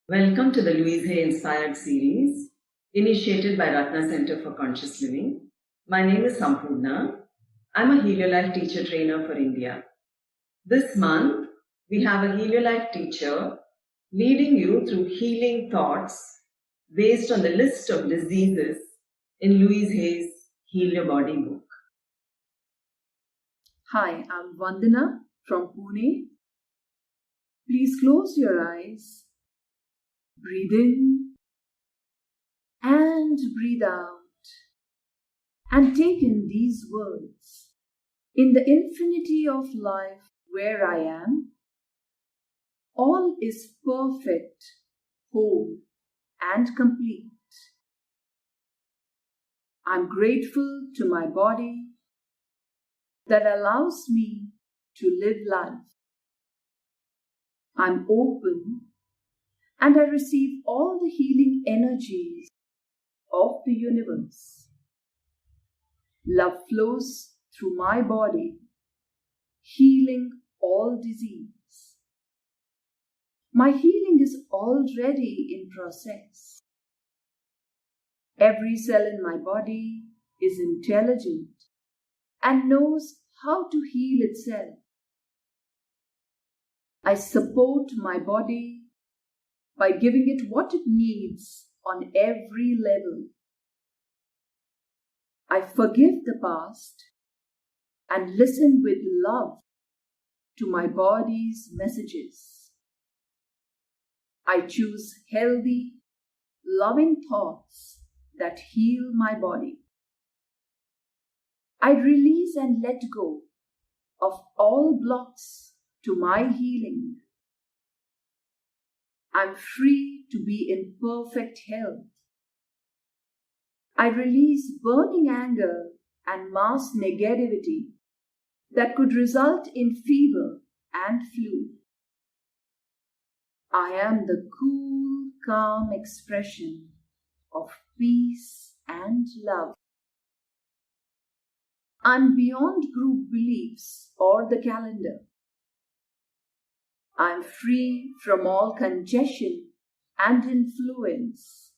Welcome to the Louise Inspired series, initiated by Rathna Center for Conscious Living. My name is Sampoorna. I'm a Helio Life teacher trainer for India. This month, we have a Helio Life teacher leading you through healing thoughts based on the list of diseases in Louise Hay's Heal Your Body book. Hi, I'm Vandanaa from Pune. Please close your eyes, breathe in and breathe out, and take in these words. In the infinity of life where I am, all is perfect, whole, and complete. I'm grateful to my body that allows me to live life. I'm open and I receive all the healing energies of the universe. Love flows through my body, healing all disease. My healing is already in process. Every cell in my body is intelligent and knows how to heal itself. I support my body by giving it what it needs on every level. I forgive the past and listen with love to my body's messages. I choose healthy, loving thoughts that heal my body. I release and let go of all blocks to my healing. I'm free to be in perfect health. I release burning anger and mass negativity that could result in fever and flu. I am the cool, calm expression of peace and love. I'm beyond group beliefs or the calendar. I'm free from all congestion and influence.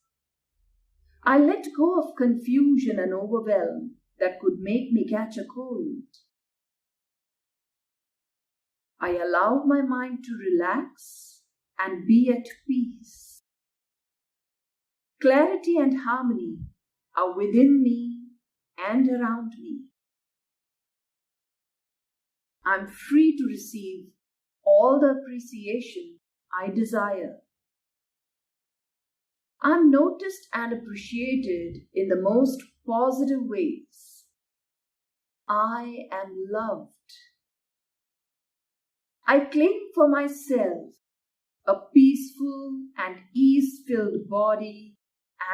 I let go of confusion and overwhelm that could make me catch a cold. I allow my mind to relax and be at peace. Clarity and harmony are within me and around me. I'm free to receive all the appreciation I desire. I'm noticed and appreciated in the most positive ways. I am loved. I claim for myself a peaceful and ease-filled body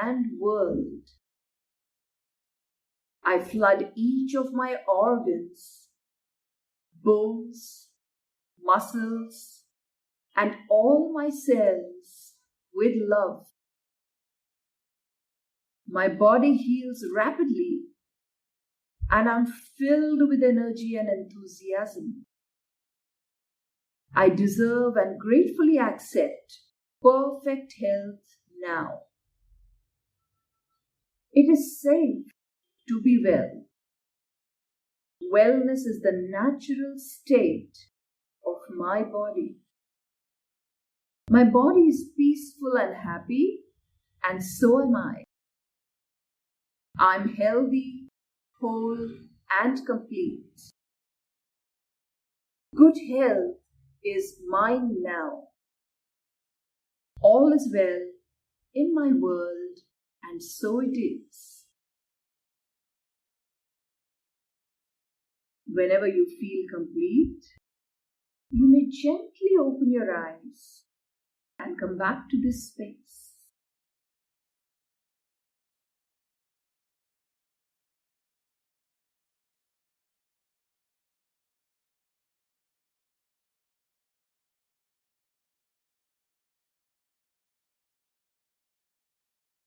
and world. I flood each of my organs, bones, muscles, and all my cells with love. My body heals rapidly and I'm filled with energy and enthusiasm. I deserve and gratefully accept perfect health now. It is safe to be well. Wellness is the natural state of my body. My body is peaceful and happy, and so am I. I'm healthy, whole, and complete. Good health is mine now. All is well in my world, and so it is. Whenever you feel complete, you may gently open your eyes and come back to this space.